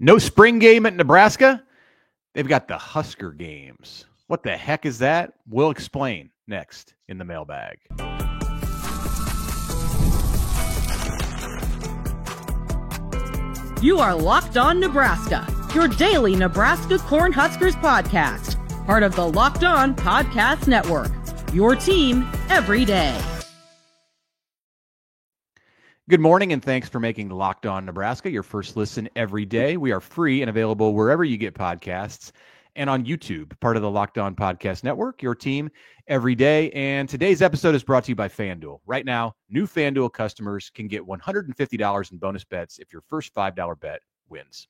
No spring game at Nebraska? They've got the Husker games. What the heck is that? We'll explain next in the mailbag. You are Locked On Nebraska, your daily Nebraska Cornhuskers podcast, part of the Locked On Podcast Network, your team every day. Good morning, and thanks for making Locked On Nebraska your first listen every day. We are free and available wherever you get podcasts and on YouTube, part of the Locked On Podcast Network, your team every day. And today's episode is brought to you by FanDuel. Right now, new FanDuel customers can get $150 in bonus bets if your first $5 bet wins.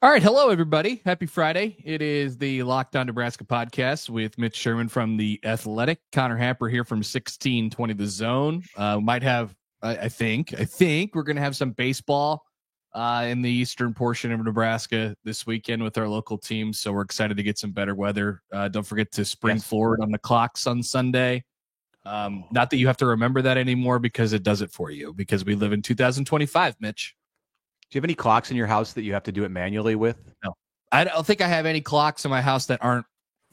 All right. Hello, everybody. Happy Friday. It is the Locked On Nebraska podcast with Mitch Sherman from The Athletic. Connor Happer here from 1620 The Zone. Might have, I think we're going to have some baseball in the eastern portion of Nebraska this weekend with our local teams. So we're excited to get some better weather. Don't forget to spring forward on the clocks on Sunday. Not that you have to remember that anymore because it does it for you, because we live in 2025, Mitch. Do you have any clocks in your house that you have to do it manually with? No, I don't think I have any clocks in my house that aren't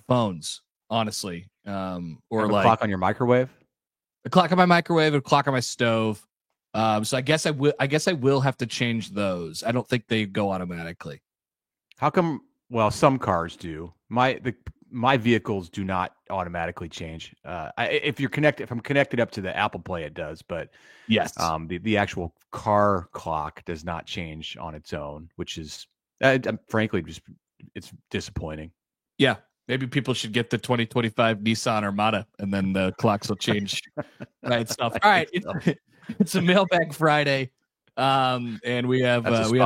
phones, honestly. Or like a clock on your microwave? A clock on my microwave, a clock on my stove. So I guess I will have to change those. I don't think they go automatically. How come? Well, some cars do. My vehicles do not automatically change. If I'm connected up to the Apple Play, it does. But yes, the actual car clock does not change on its own, which is frankly it's disappointing. Yeah, maybe people should get the 2025 Nissan Armada, and then the clocks will change by itself. All right, it's a Mailbag Friday, and we have we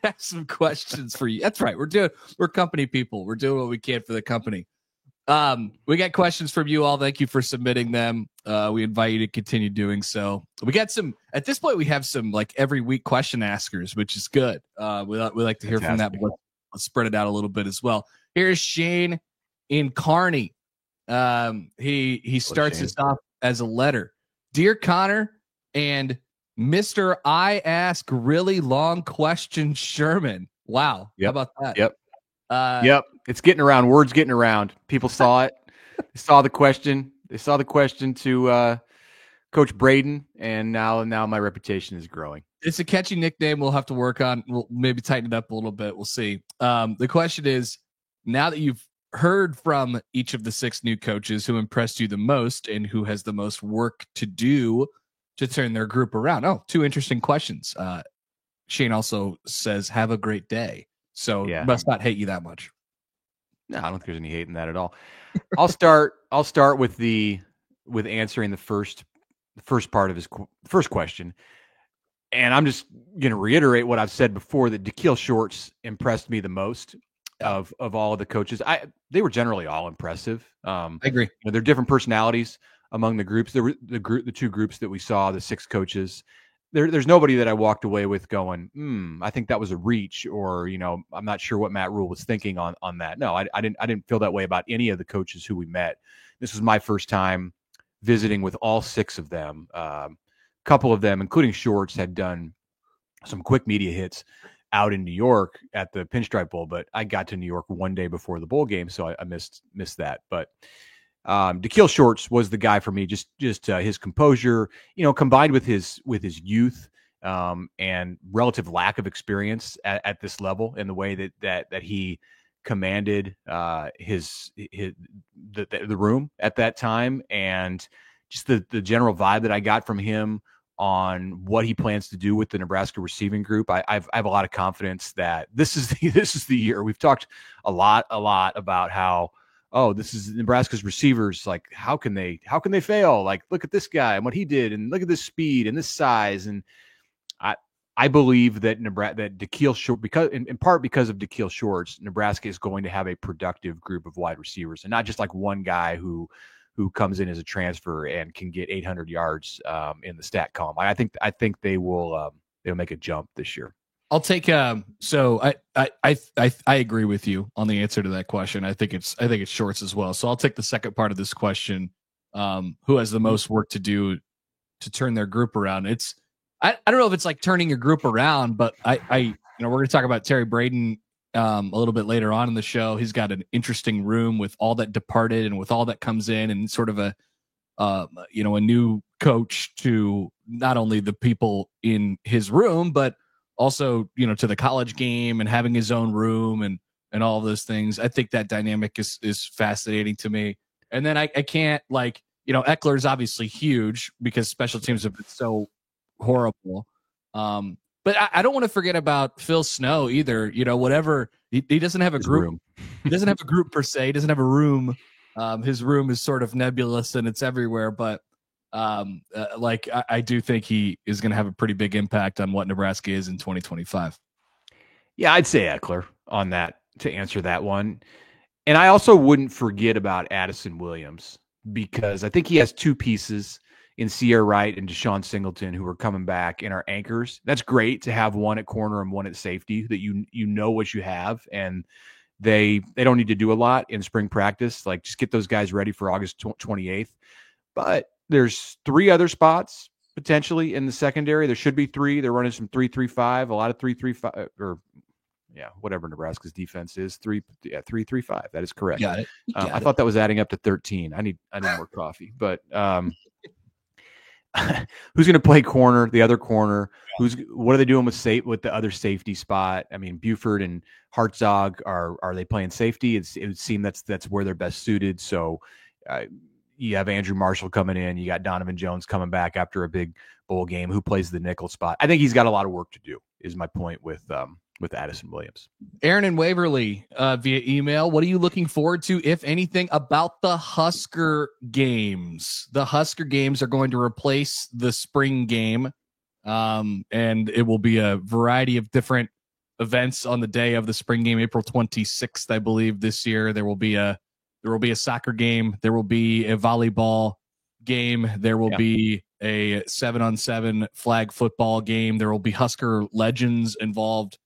have some questions for you. That's right. We're company people. We're doing what we can for the company. We got questions from you all. Thank you for submitting them. We invite you to continue doing so. We got some, at this point, we have some like every week question askers, which is good. We like to hear from that, but let's spread it out a little bit as well. Here's Shane in Kearney. He starts this off as a letter. Dear Connor and Mr. I ask really long question Sherman. Wow. Yep. How about that? Yep. Yep. It's getting around. Word's getting around. People saw it. They saw the question. They saw the question to Coach Braden, and now my reputation is growing. It's a catchy nickname we'll have to work on. We'll maybe tighten it up a little bit. We'll see. The question is, now that you've heard from each of the 6 new coaches, who impressed you the most and who has the most work to do to turn their group around? Oh, 2 interesting questions. Shane also says, have a great day. So must not hate you that much. No, I don't think there's any hate in that at all. I'll start with answering the first part of his first question. And I'm just going to reiterate what I've said before, that Daikiel Shorts impressed me the most of all of the coaches. They were generally all impressive. I agree. There are different personalities among the groups. There were the 2 groups that we saw, the 6 coaches. There's nobody that I walked away with going, I think that was a reach, or I'm not sure what Matt Rhule was thinking on that. No, I didn't feel that way about any of the coaches who we met. This was my first time visiting with all 6 of them. A couple of them, including Shorts, had done some quick media hits out in New York at the Pinstripe Bowl, but I got to New York one day before the bowl game, so I missed that. But Daikiel Shorts was the guy for me. Just his composure, combined with his youth and relative lack of experience at this level, in the way that he commanded the room at that time, and just the general vibe that I got from him on what he plans to do with the Nebraska receiving group. I have a lot of confidence that this is the year. We've talked a lot about how, this is Nebraska's receivers. Like, how can they fail? Like, look at this guy and what he did, and look at this speed and this size. And I believe that Daikiel Shorts, in part because of Daikiel Shorts, Nebraska is going to have a productive group of wide receivers, and not just like one guy who comes in as a transfer and can get 800 yards in the stat column. I think they will they'll make a jump this year. I'll take so I agree with you on the answer to that question. I think it's Shorts as well. So I'll take the second part of this question. Who has the most work to do to turn their group around? I don't know if it's like turning your group around, but I we're going to talk about Terry Braden a little bit later on in the show. He's got an interesting room with all that departed and with all that comes in, and sort of a new coach to not only the people in his room, but also, to the college game and having his own room and all of those things. I think that dynamic is fascinating to me. And then I can't, Eckler is obviously huge because special teams have been so horrible. But I don't want to forget about Phil Snow either. Whatever, he doesn't have a group. He doesn't have a group per se. He doesn't have a room. His room is sort of nebulous and it's everywhere. But I do think he is going to have a pretty big impact on what Nebraska is in 2025. Yeah, I'd say Eckler on that to answer that one. And I also wouldn't forget about Addison Williams because I think he has two pieces in Sierra Wright and Deshaun Singleton who are coming back and are anchors. That's great to have one at corner and one at safety that you know what you have, and they don't need to do a lot in spring practice. Like, just get those guys ready for August 28th. But there's three other spots potentially in the secondary. There should be three. They're running some 3-3-5, a lot of 3-3-5 or whatever Nebraska's defense is. 3-3-5. That is correct. Got it. I thought that was adding up to 13. I need more coffee. But who's going to play corner? The other corner. What are they doing with the other safety spot? I mean, Buford and Hartzog are they playing safety? It would seem that's where they're best suited. So you have Andrew Marshall coming in. You got Donovan Jones coming back after a big bowl game. Who plays the nickel spot? I think he's got a lot of work to do. Is my point with Addison Williams. Aaron and Waverly via email. What are you looking forward to, if anything, about the Husker games? The Husker games are going to replace the spring game, and it will be a variety of different events on the day of the spring game, April 26th, I believe, this year. There will be a soccer game. There will be a volleyball game. There will be a 7-on-7 flag football game. There will be Husker legends involved.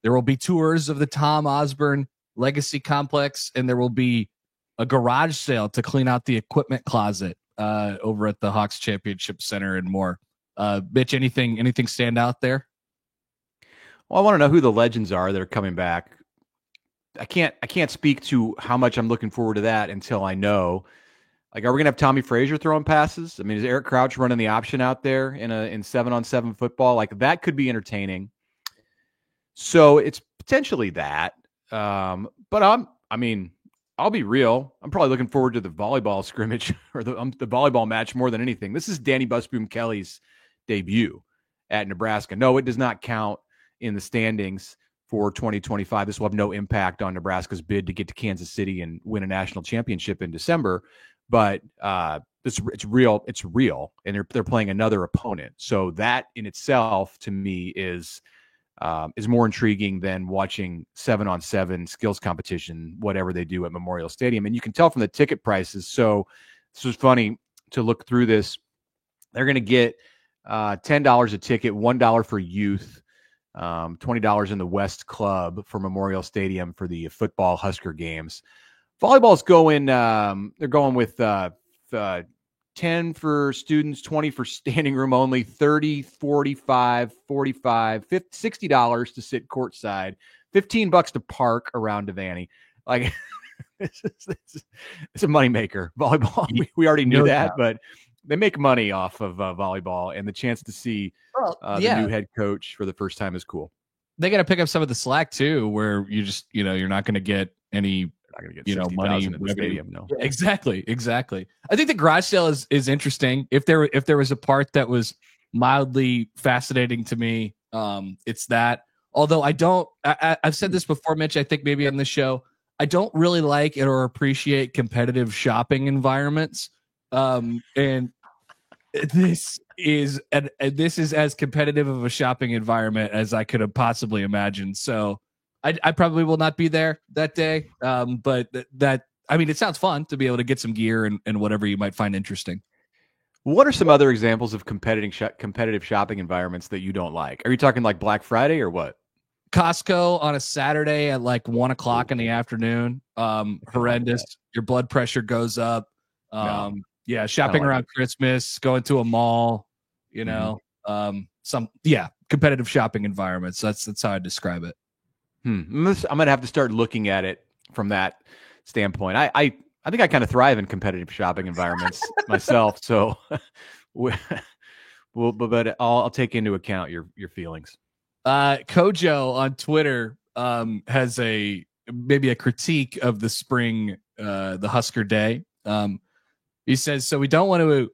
There will be tours of the Tom Osborne Legacy Complex, and there will be a garage sale to clean out the equipment closet over at the Hawks Championship Center and more. Mitch, anything stand out there? Well, I want to know who the legends are that are coming back. I can't speak to how much I'm looking forward to that until I know. Like, are we gonna have Tommy Frazier throwing passes? I mean, is Eric Crouch running the option out there in 7-on-7 football? Like, that could be entertaining. So it's potentially that. But I'll be real. I'm probably looking forward to the volleyball scrimmage or the volleyball match more than anything. This is Danny Busboom Kelly's debut at Nebraska. No, it does not count in the standings for 2025. This will have no impact on Nebraska's bid to get to Kansas City and win a national championship in December. But it's real. It's real, and they're playing another opponent. So that in itself, to me, is more intriguing than watching 7-on-7 skills competition, whatever they do at Memorial Stadium. And you can tell from the ticket prices. So this was funny to look through this. They're going to get $10 a ticket, $1 for youth, $20 in the West Club for Memorial Stadium for the football Husker games. Volleyball's going, they're going with 10 for students, 20 for standing room only, 30, 45, 45, $50, $60 to sit courtside, $15 to park around Devaney. Like, it's a moneymaker. Volleyball, we already knew that, but they make money off of volleyball, and the chance to see the new head coach for the first time is cool. They got to pick up some of the slack too, where you just, you're not going to get any, money in the stadium. No, exactly. I think the garage sale is interesting. If there was a part that was mildly fascinating to me, it's that. Although I've said this before, Mitch, I think maybe on this show, I don't really like it or appreciate competitive shopping environments. And this is as competitive of a shopping environment as I could have possibly imagined. So I probably will not be there that day. But it sounds fun to be able to get some gear and whatever you might find interesting. What are some other examples of competitive shopping environments that you don't like? Are you talking like Black Friday or what? Costco on a Saturday at like 1:00 in the afternoon. Horrendous. Your blood pressure goes up. Shopping around Christmas, going to a mall, competitive shopping environments. That's how I describe it. I'm going to have to start looking at it from that standpoint. I think I kind of thrive in competitive shopping environments myself. So, but I'll take into account your feelings. Kojo on Twitter has maybe a critique of the spring, the Husker Day. He says, so we don't want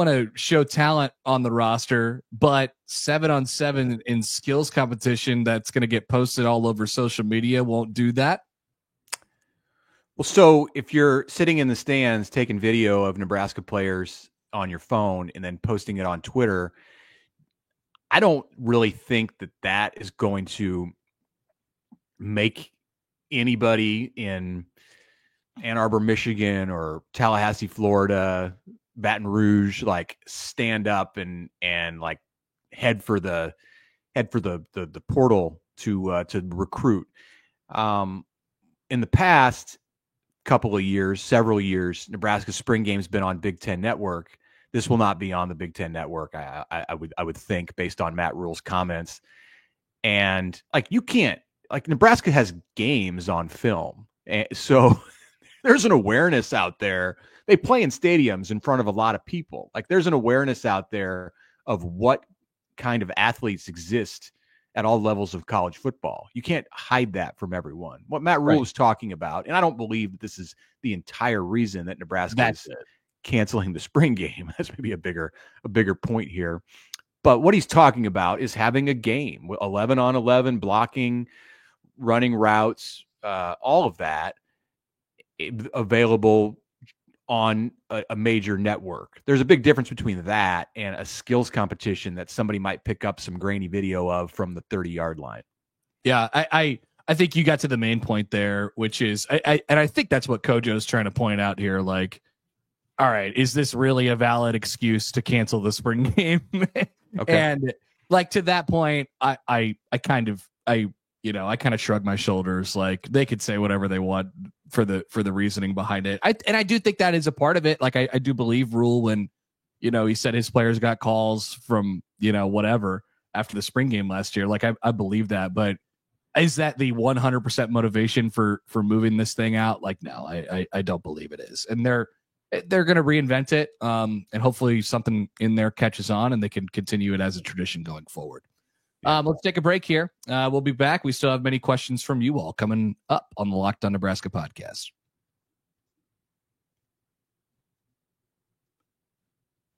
to show talent on the roster, but 7-on-7 in skills competition that's going to get posted all over social media won't do that. Well, so if you're sitting in the stands taking video of Nebraska players on your phone and then posting it on Twitter, I don't really think that is going to make anybody in Ann Arbor, Michigan, or Tallahassee, Florida, Baton Rouge, like stand up and like head for the portal to recruit. In the past several years, Nebraska's spring game's been on Big Ten Network. This will not be on the Big Ten Network, I would think, based on Matt Rule's comments. And like you can't, like Nebraska has games on film, and so there's an awareness out there. They play in stadiums in front of a lot of people. Like there's an awareness out there of what kind of athletes exist at all levels of college football. You can't hide that from everyone. What Matt Rule is talking about, and I don't believe that this is the entire reason that Nebraska is canceling the spring game. That's maybe a bigger point here. But what he's talking about is having a game, 11-on-11 blocking, running routes, all of that available on a major network. There's a big difference between that and a skills competition that somebody might pick up some grainy video of from the 30-yard line. Yeah, I think you got to the main point there, which is, I think that's what Kojo's trying to point out here. Like, all right, is this really a valid excuse to cancel the spring game? Okay. And like to that point, I kind of shrug my shoulders. Like they could say whatever they want for the reasoning behind it. I do think that is a part of it. Like I do believe Rule when, he said his players got calls from, whatever after the spring game last year. Like I believe that, but is that the 100% motivation for moving this thing out? Like, no, I don't believe it is. And they're going to reinvent it. And hopefully something in there catches on and they can continue it as a tradition going forward. Let's take a break here. We'll be back. We still have many questions from you all coming up on the Locked On Nebraska podcast.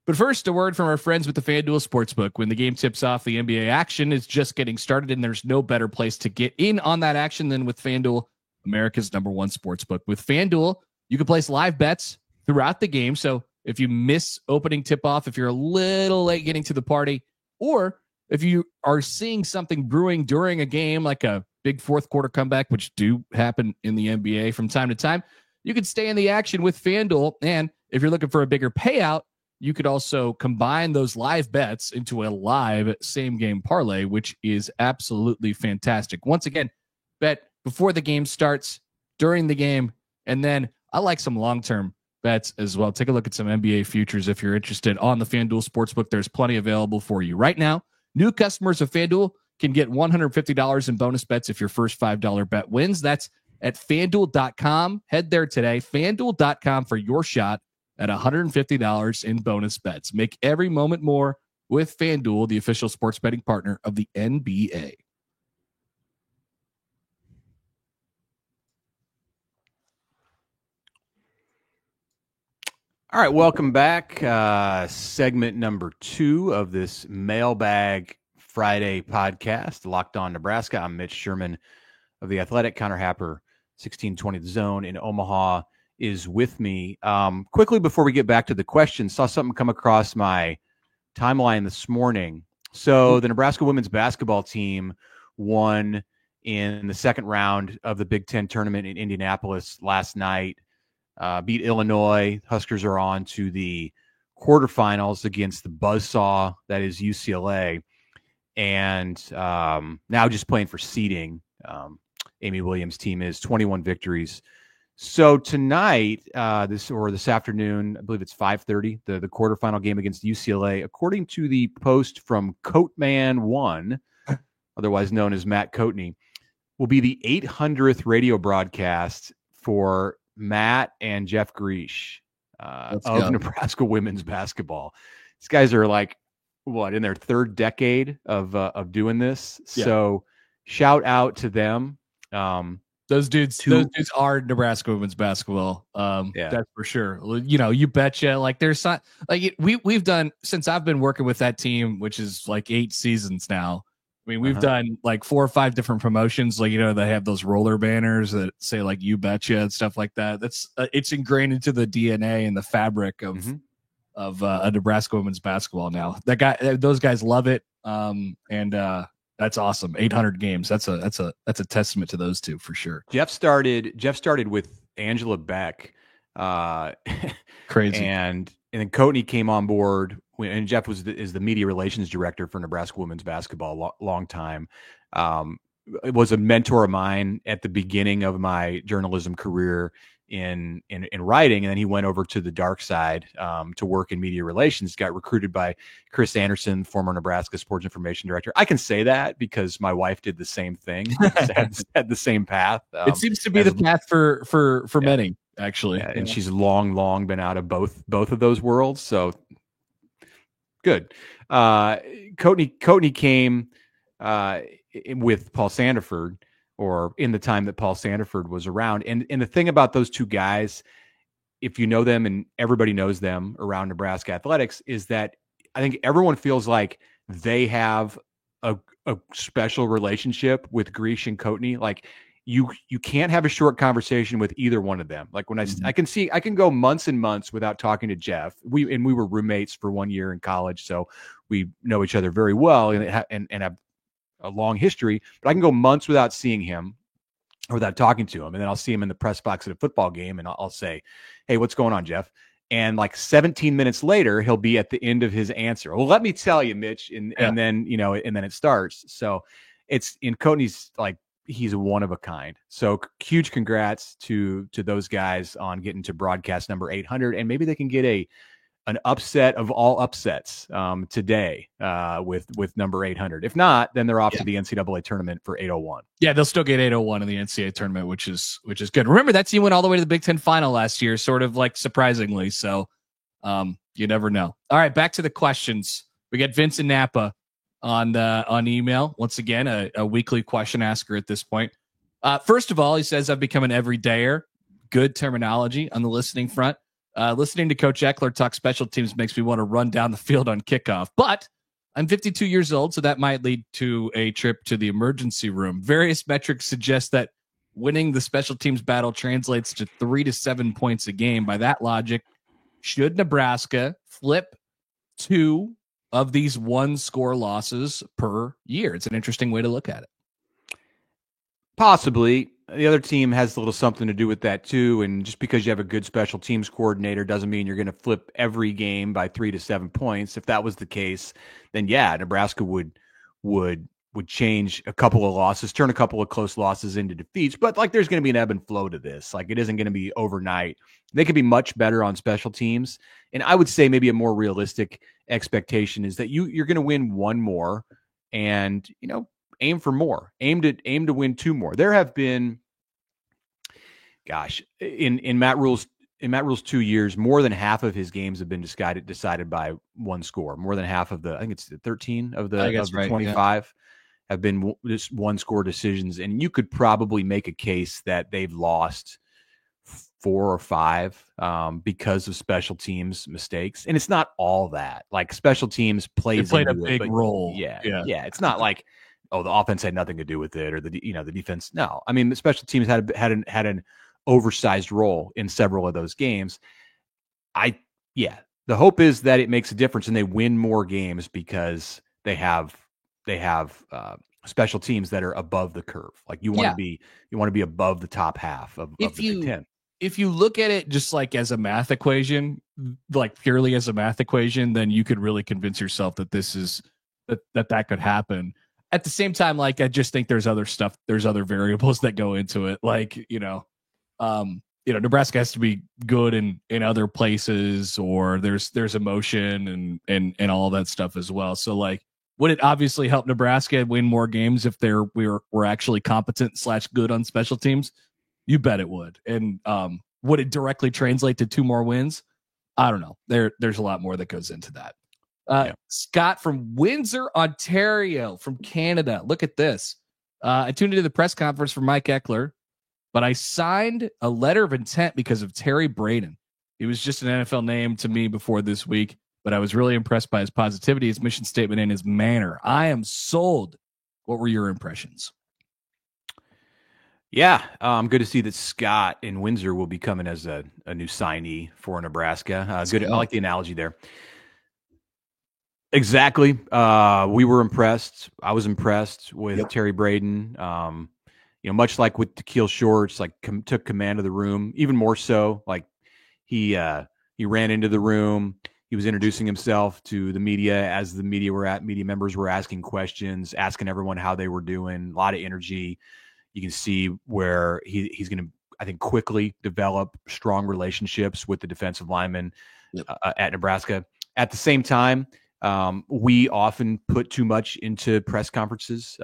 But first, a word from our friends with the FanDuel Sportsbook. When the game tips off, the NBA action is just getting started, and there's no better place to get in on that action than with FanDuel, America's #1 sportsbook. With FanDuel, you can place live bets throughout the game. So if you miss opening tip-off, if you're a little late getting to the party, or if you are seeing something brewing during a game, like a big fourth quarter comeback, which do happen in the NBA from time to time, you can stay in the action with FanDuel. And if you're looking for a bigger payout, you could also combine those live bets into a live same game parlay, which is absolutely fantastic. Once again, bet before the game starts, during the game, and then I like some long-term bets as well. Take a look at some NBA futures if you're interested on the FanDuel Sportsbook. There's plenty available for you right now. New customers of FanDuel can get $150 in bonus bets if your first $5 bet wins. That's at FanDuel.com. Head there today, FanDuel.com, for your shot at $150 in bonus bets. Make every moment more with FanDuel, the official sports betting partner of the NBA. All right, welcome back. Segment number 2 of this Mailbag Friday podcast, Locked On Nebraska. I'm Mitch Sherman of The Athletic. Connor Happer, 1620 The Zone in Omaha, is with me. Quickly, before we get back to the questions, saw something come across my timeline this morning. So the Nebraska women's basketball team won in the second round of the Big Ten tournament in Indianapolis last night. Beat Illinois. Huskers are on to the quarterfinals against the buzzsaw that is UCLA. And now just playing for seeding. Amy Williams' team is 21 victories, So tonight, this afternoon, I believe it's 5:30, the quarterfinal game against UCLA, according to the post from Coatman1, otherwise known as Matt Coatney, will be the 800th radio broadcast for Matt and Jeff Greesh of Nebraska women's basketball. These guys are like, in their third decade of doing this. Yeah. So shout out to them. Those dudes are Nebraska women's basketball. That's for sure. You betcha. Like there's not like we've done since I've been working with that team, which is like 8 seasons now. I mean, we've done like 4 or 5 different promotions. Like, they have those roller banners that say like "You Betcha" and stuff like that. That's it's ingrained into the DNA and the fabric of a Nebraska women's basketball now. Those guys love it. That's awesome. 800 games. That's a testament to those two for sure. Jeff started with Angela Beck. Crazy. And then Coatney came on board, and Jeff is the media relations director for Nebraska women's basketball long time. It was a mentor of mine at the beginning of my journalism career in writing, and then he went over to the dark side to work in media relations. Got recruited by Chris Anderson, former Nebraska sports information director. I can say that because my wife did the same thing, had the same path. It seems to be the path for many, actually. Yeah, and she's long been out of both of those worlds. So good. Coatney came with Paul Sandiford, or in the time that Paul Sandiford was around. And the thing about those two guys, if you know them, and everybody knows them around Nebraska athletics, is that I think everyone feels like they have a special relationship with Greesh and Coatney. Like you can't have a short conversation with either one of them. Like when I can go months and months without talking to Jeff. We were roommates for 1 year in college, so we know each other very well and have a long history, but I can go months without seeing him or without talking to him. And then I'll see him in the press box at a football game, and I'll say, "Hey, what's going on, Jeff?" And like 17 minutes later, he'll be at the end of his answer. Well, let me tell you, Mitch. And then, and then it starts. So it's in Coatney's, like, he's one of a kind. So huge congrats to those guys on getting to broadcast number 800, and maybe they can get an upset of all upsets today with number 800. If not, then they're off to the NCAA tournament for 801. Yeah, they'll still get 801 in the NCAA tournament, which is good. Remember, that team went all the way to the Big Ten final last year, sort of like surprisingly. So you never know. All right, back to the questions. We got Vincent Napa on email. Once again, a weekly question asker at this point. First of all, he says, "I've become an everydayer." Good terminology on the listening front. Listening to Coach Eckler talk special teams makes me want to run down the field on kickoff. But I'm 52 years old, so that might lead to a trip to the emergency room. Various metrics suggest that winning the special teams battle translates to 3 to 7 points a game. By that logic, should Nebraska flip 2 of these 1-score losses per year? It's an interesting way to look at it. Possibly. The other team has a little something to do with that too. And just because you have a good special teams coordinator doesn't mean you're going to flip every game by 3 to 7 points. If that was the case, then yeah, Nebraska would change a couple of losses, turn a couple of close losses into defeats. But like, there's going to be an ebb and flow to this. Like, it isn't going to be overnight. They could be much better on special teams. And I would say maybe a more realistic expectation is that you're going to win 1 more, and aim for more. Aim to win 2 more. There have been, in Matt Rule's 2 years, more than half of his games have been decided by 1 score. More than half of I think it's 13 of the 25 have been just 1-score decisions. And you could probably make a case that they've lost 4 or 5 because of special teams mistakes. And it's not all that. Like, special teams played a big role. Yeah. It's not like, oh, the offense had nothing to do with it, or the defense. No, I mean, the special teams had an oversized role in several of those games. The hope is that it makes a difference and they win more games because they have special teams that are above the curve. Like, you want to be above the top half of the Big Ten. If you look at it just like as a math equation, like purely as a math equation, then you could really convince yourself that this is that could happen. At the same time, like, I just think there's other variables that go into it. Like, Nebraska has to be good in other places, or there's emotion and all that stuff as well. So like, would it obviously help Nebraska win more games if we're actually competent / good on special teams? You bet it would. And would it directly translate to 2 more wins? I don't know. There's a lot more that goes into that. Scott from Windsor, Ontario, from Canada. Look at this. I tuned into the press conference for Mike Ekeler, but I signed a letter of intent because of Terry Braden. He was just an NFL name to me before this week, but I was really impressed by his positivity, his mission statement, and his manner. I am sold. What were your impressions? Yeah, good to see that Scott in Windsor will be coming as a new signee for Nebraska. Good. I like the analogy there. Exactly. We were impressed. I was impressed with Terry Braden. Much like with Da'Keil Shorts, like took command of the room, even more so. Like he ran into the room. He was introducing himself to the media as the media members were asking questions, asking everyone how they were doing. A lot of energy. You can see where he's going to, I think, quickly develop strong relationships with the defensive linemen at Nebraska. At the same time, we often put too much into press conferences.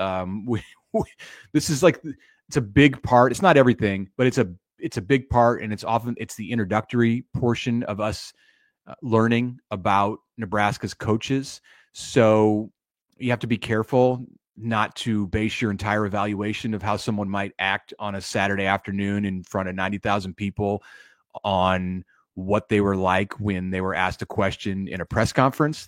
This is like, it's a big part. It's not everything, but it's a big part, and it's the introductory portion of us learning about Nebraska's coaches. So you have to be careful not to base your entire evaluation of how someone might act on a Saturday afternoon in front of 90,000 people on what they were like when they were asked a question in a press conference.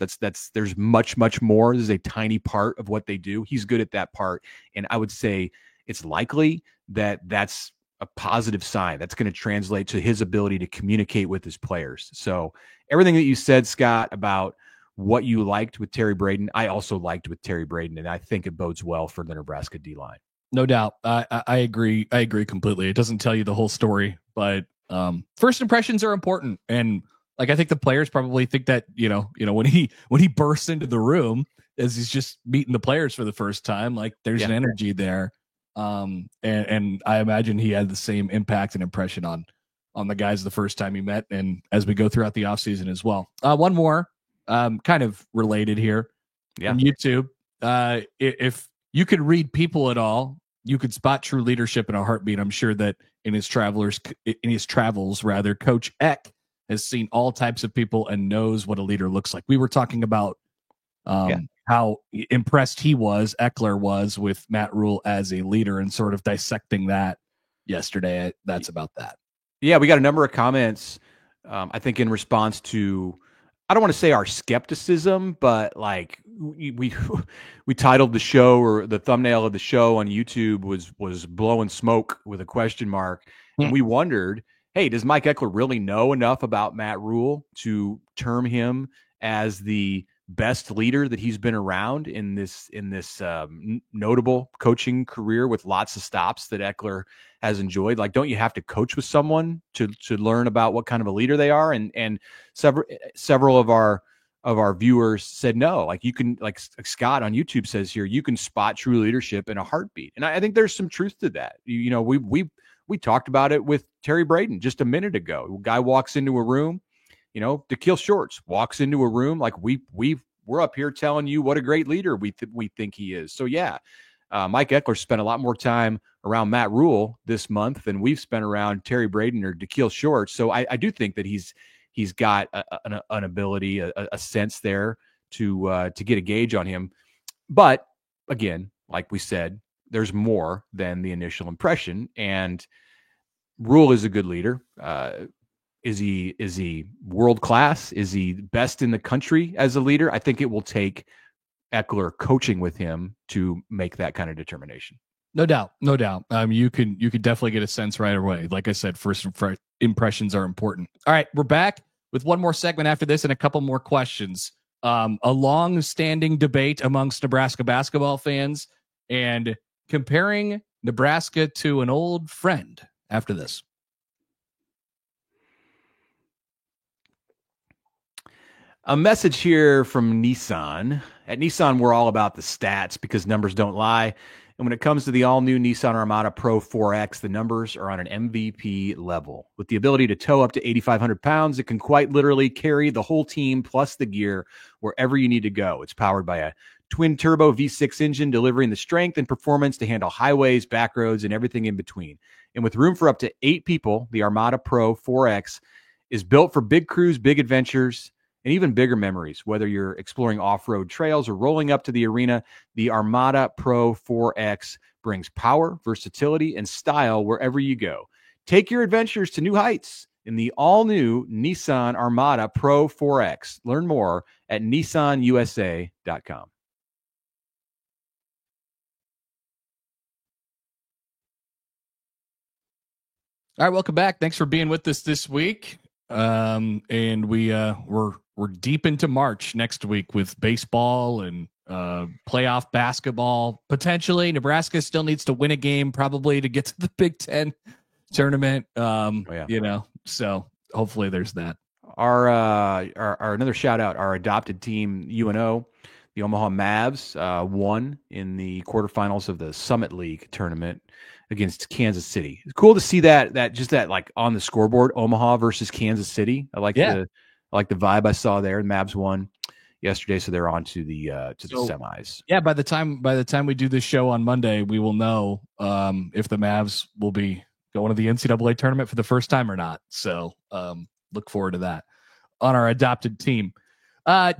There's much, much more. This is a tiny part of what they do. He's good at that part. And I would say it's likely that that's a positive sign. That's going to translate to his ability to communicate with his players. So everything that you said, Scott, about what you liked with Terry Braden, I also liked with Terry Braden, and I think it bodes well for the Nebraska D-line. No doubt. I agree. I agree completely. It doesn't tell you the whole story, but first impressions are important. And like, I think the players probably think that, when he bursts into the room as he's just meeting the players for the first time, like there's an energy there. And I imagine he had the same impact and impression on the guys the first time he met, and as we go throughout the offseason as well. One more, kind of related here from YouTube. If you could read people at all, you could spot true leadership in a heartbeat. I'm sure that in his travels, Coach Eck has seen all types of people and knows what a leader looks like. We were talking about how impressed Ekeler was with Matt Rhule as a leader, and sort of dissecting that yesterday. That's about that. Yeah, we got a number of comments, I think, in response to, I don't want to say our skepticism, but like we titled the show, or the thumbnail of the show on YouTube was blowing smoke with a question mark. And we wondered, hey, does Mike Ekeler really know enough about Matt Rhule to term him as the best leader that he's been around in this notable coaching career with lots of stops that Ekeler has enjoyed? Like, don't you have to coach with someone to learn about what kind of a leader they are? And several of our viewers said no. Like, you can, like Scott on YouTube says here, you can spot true leadership in a heartbeat. And I think there's some truth to that. We talked about it with Terry Braden just a minute ago. A guy walks into a room, Da'Keil Shorts walks into a room, like we're up here telling you what a great leader we think he is. So Mike Ekeler spent a lot more time around Matt Rhule this month than we've spent around Terry Braden or Da'Keil Shorts. So I do think that he's got an ability, a sense there to get a gauge on him. But again, like we said, there's more than the initial impression, and Rhule is a good leader. Is he world class? Is he best in the country as a leader? I think it will take Ekeler coaching with him to make that kind of determination. No doubt. You could definitely get a sense right away. Like I said, first impressions are important. All right, we're back with one more segment after this and a couple more questions. A long-standing debate amongst Nebraska basketball fans, and comparing Nebraska to an old friend after this. A message here from Nissan. At Nissan, we're all about the stats because numbers don't lie. And when it comes to the all-new Nissan Armada Pro 4X, the numbers are on an MVP level. With the ability to tow up to 8,500 pounds, it can quite literally carry the whole team plus the gear wherever you need to go. It's powered by a twin-turbo V6 engine, delivering the strength and performance to handle highways, back roads, and everything in between. And with room for up to 8 people, the Armada Pro 4X is built for big crews, big adventures, and even bigger memories. Whether you're exploring off-road trails or rolling up to the arena, the Armada Pro 4X brings power, versatility, and style wherever you go. Take your adventures to new heights in the all-new Nissan Armada Pro 4X. Learn more at nissanusa.com. All right, welcome back. Thanks for being with us this week. And we're deep into March next week with baseball and playoff basketball. Potentially, Nebraska still needs to win a game probably to get to the Big Ten tournament. So hopefully there's that. Our another shout out, our adopted team UNO, the Omaha Mavs, won in the quarterfinals of the Summit League tournament against Kansas City. It's cool to see that like on the scoreboard, Omaha versus Kansas City. I like the vibe I saw there. The Mavs won yesterday, so they're on to the semis. Yeah, by the time we do this show on Monday, we will know if the Mavs will be going to the NCAA tournament for the first time or not. So look forward to that on our adopted team.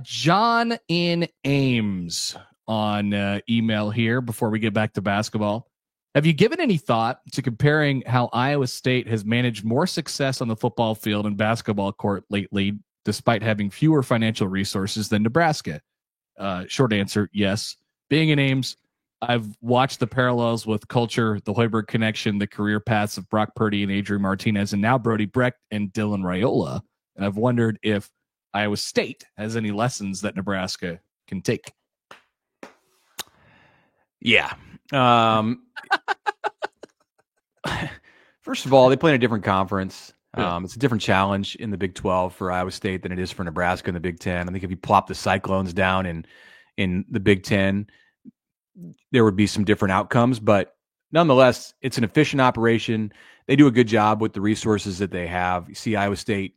John in Ames on email here before we get back to basketball. Have you given any thought to comparing how Iowa State has managed more success on the football field and basketball court lately, despite having fewer financial resources than Nebraska? Short answer, yes. Being in Ames, I've watched the parallels with culture, the Hoiberg connection, the career paths of Brock Purdy and Adrian Martinez, and now Brody Brecht and Dylan Raiola. And I've wondered if Iowa State has any lessons that Nebraska can take. Yeah. First of all, they play in a different conference. It's a different challenge in the Big 12 for Iowa State than it is for Nebraska in the Big 10. I think if you plop the Cyclones down in the Big 10, there would be some different outcomes. But nonetheless, it's an efficient operation. They do a good job with the resources that they have. You see Iowa State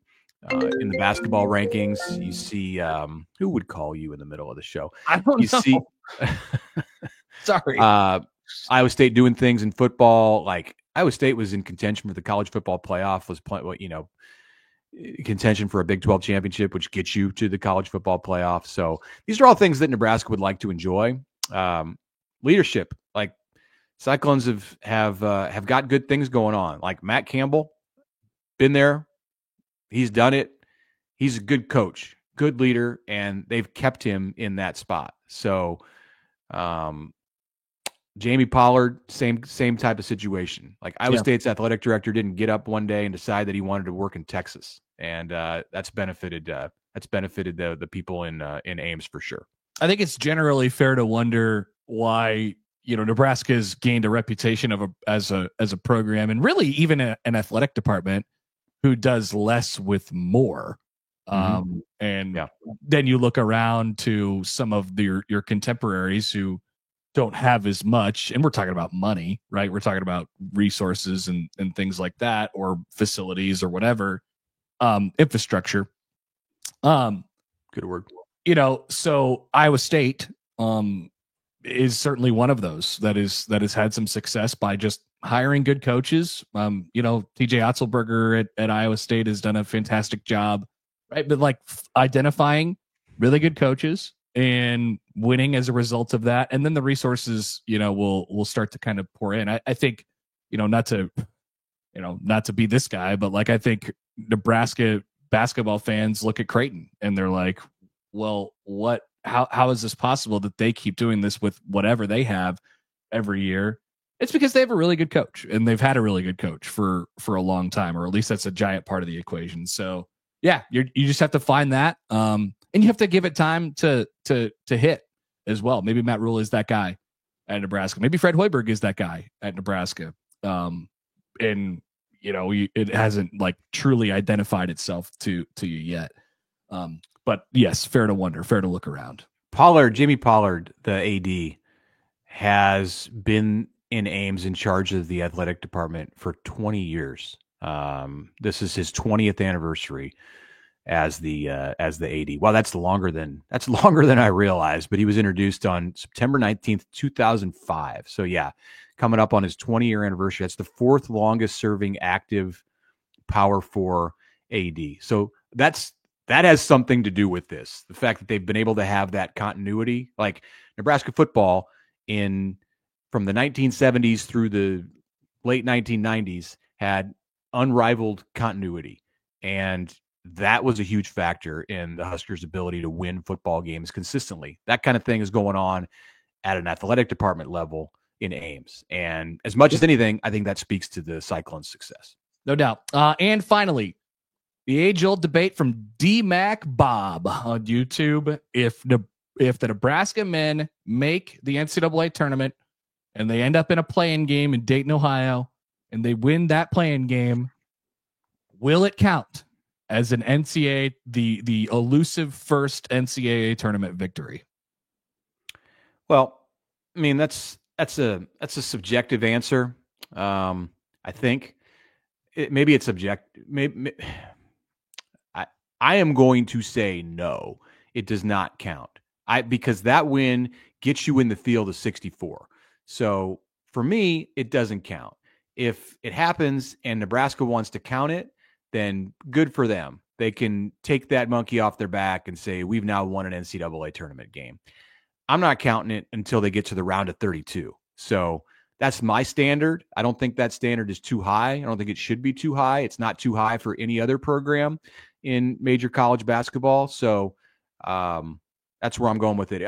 in the basketball rankings. You see who would call you in the middle of the show? I don't know. See, Sorry. Iowa State doing things in football. Like Iowa State was in contention for the college football playoff, was contention for a Big 12 championship, which gets you to the college football playoff. So these are all things that Nebraska would like to enjoy. Leadership, like Cyclones have got good things going on. Like Matt Campbell, been there, he's done it. He's a good coach, good leader, and they've kept him in that spot. So, Jamie Pollard, same type of situation. Like Iowa State's athletic director didn't get up one day and decide that he wanted to work in Texas, and that's benefited the people in Ames for sure. I think it's generally fair to wonder why Nebraska has gained a reputation as a program, and really even an athletic department who does less with more. Then you look around to some of your contemporaries who don't have as much, and we're talking about money, right? We're talking about resources and things like that, or facilities or whatever, infrastructure. Good word. So Iowa State is certainly one of those that has had some success by just hiring good coaches. TJ Otzelberger at Iowa State has done a fantastic job, right? But like identifying really good coaches and winning as a result of that, and then the resources will start to kind of pour in. I think not to be this guy, but like I think Nebraska basketball fans look at Creighton and they're like, well, how is this possible that they keep doing this with whatever they have every year? It's because they have a really good coach, and they've had a really good coach for a long time, or at least that's a giant part of the equation. So yeah, you just have to find that. And you have to give it time to hit as well. Maybe Matt Rule is that guy at Nebraska. Maybe Fred Hoiberg is that guy at Nebraska. It hasn't like truly identified itself to you yet. But yes, fair to wonder, fair to look around. Jamie Pollard, the AD, has been in Ames in charge of the athletic department for 20 years. This is his 20th anniversary as the AD. Well, that's longer than I realized, but he was introduced on September 19th, 2005. So yeah, coming up on his 20-year anniversary. That's the fourth longest serving active Power 4 AD. So that has something to do with this. The fact that they've been able to have that continuity, like Nebraska football from the 1970s through the late 1990s had unrivaled continuity. And that was a huge factor in the Huskers' ability to win football games consistently. That kind of thing is going on at an athletic department level in Ames. And as much as anything, I think that speaks to the Cyclones' success. No doubt. And finally, the age-old debate from D-Mac Bob on YouTube. If the Nebraska men make the NCAA tournament and they end up in a play-in game in Dayton, Ohio, and they win that play-in game, will it count as an NCAA, the elusive first NCAA tournament victory? Well, I mean, that's a subjective answer. I think maybe it's subjective. Maybe I am going to say no. It does not count. Because that win gets you in the field of 64. So for me, it doesn't count. If it happens and Nebraska wants to count it, then good for them. They can take that monkey off their back and say, we've now won an NCAA tournament game. I'm not counting it until they get to the round of 32. So that's my standard. I don't think that standard is too high. I don't think it should be too high. It's not too high for any other program in major college basketball. So that's where I'm going with it.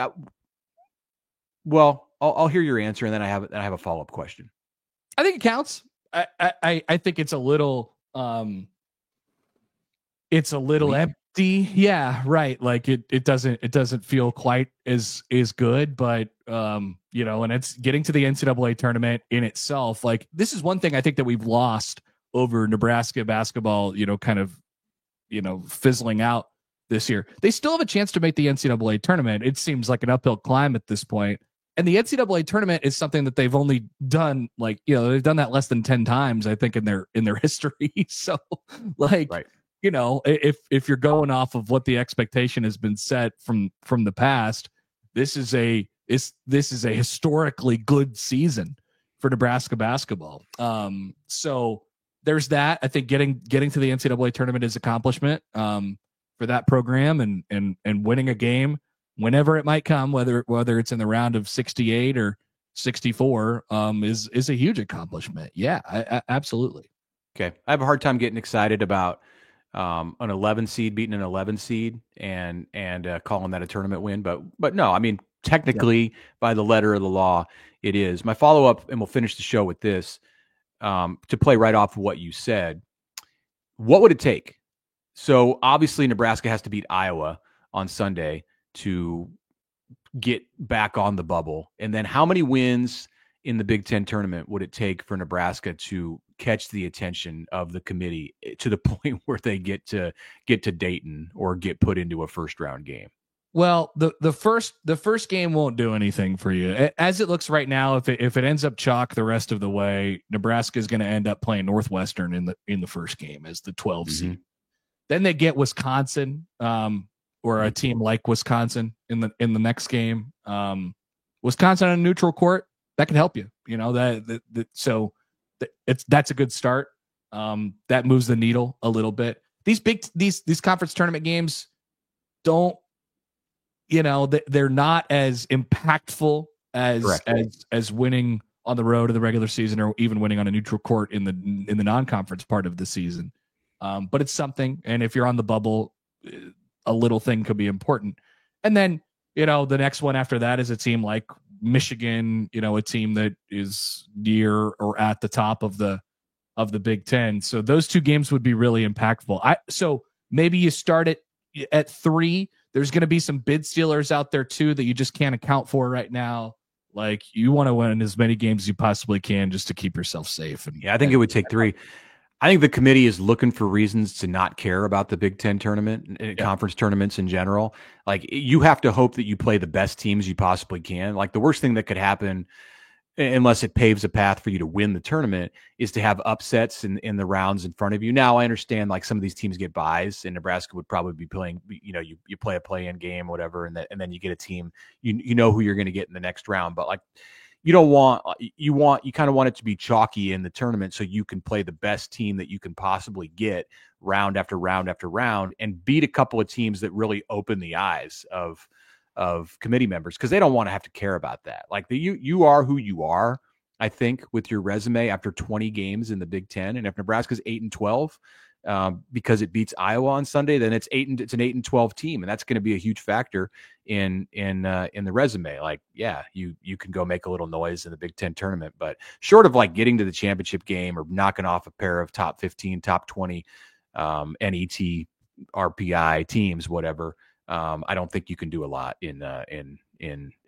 Well, I'll hear your answer, and then I have a follow-up question. I think it counts. I think it's a little empty. Yeah, right. Like it doesn't feel quite as good, but and it's getting to the NCAA tournament in itself. Like, this is one thing I think that we've lost over Nebraska basketball, kind of, fizzling out this year. They still have a chance to make the NCAA tournament. It seems like an uphill climb at this point. And the NCAA tournament is something that they've only done they've done that less than 10 times, I think, in their history. So like, right. If you're going off of what the expectation has been set from the past, this is a historically good season for Nebraska basketball. So there's that. I think getting to the NCAA tournament is accomplishment for that program, and winning a game whenever it might come, whether it's in the round of 68 or 64, is a huge accomplishment. Yeah, I absolutely. Okay. I have a hard time getting excited about an 11 seed beating an 11 seed and calling that a tournament win. But no, I mean, technically by the letter of the law, it is. My follow-up, and we'll finish the show with this, to play right off of what you said. What would it take? So obviously Nebraska has to beat Iowa on Sunday to get back on the bubble. And then how many wins in the Big Ten tournament would it take for Nebraska to catch the attention of the committee to the point where they get to Dayton or get put into a first round game? Well, the first game won't do anything for you. As it looks right now, if it ends up chalk the rest of the way, Nebraska is going to end up playing Northwestern in the first game as the 12 seed. Then they get Wisconsin, or a team like Wisconsin in the next game. Wisconsin on a neutral court, that can help you. That's a good start. That moves the needle a little bit. These conference tournament games they're not as impactful as winning on the road in the regular season, or even winning on a neutral court in the non-conference part of the season. But it's something, and if you're on the bubble, a little thing could be important. And then, the next one after that is a team like Michigan, a team that is near or at the top of the Big Ten. So those two games would be really impactful. So maybe you start it at 3. There's going to be some bid stealers out there too that you just can't account for right now. Like, you want to win as many games as you possibly can just to keep yourself safe. And I think it would take 3. I think the committee is looking for reasons to not care about the Big Ten tournament and conference tournaments in general. Like, you have to hope that you play the best teams you possibly can. Like, the worst thing that could happen, unless it paves a path for you to win the tournament, is to have upsets in the rounds in front of you. Now, I understand like some of these teams get buys, and Nebraska would probably be playing, you play a play-in game, whatever, and then you get a team, you know who you're going to get in the next round. But like, you kind of want it to be chalky in the tournament so you can play the best team that you can possibly get round after round after round and beat a couple of teams that really open the eyes of committee members, because they don't want to have to care about that. Like, you are who you are, I think, with your resume after 20 games in the Big Ten. And if Nebraska's 8-12 because it beats Iowa on Sunday, then it's an 8-12 team, and that's going to be a huge factor in the resume. Like, yeah, you can go make a little noise in the Big Ten tournament, but short of like getting to the championship game or knocking off a pair of top 15, top 20 NET RPI teams, whatever. I don't think you can do a lot in the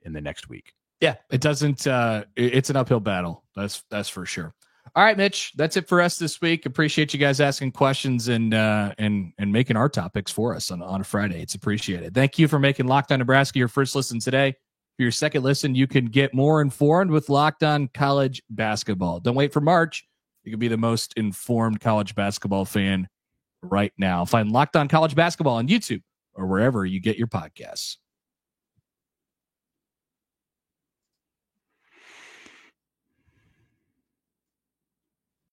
next week. Yeah, it doesn't. It's an uphill battle. That's for sure. All right, Mitch, that's it for us this week. Appreciate you guys asking questions and making our topics for us on a Friday. It's appreciated. Thank you for making Locked On Nebraska your first listen today. For your second listen, you can get more informed with Locked On College Basketball. Don't wait for March. You can be the most informed college basketball fan right now. Find Locked On College Basketball on YouTube or wherever you get your podcasts.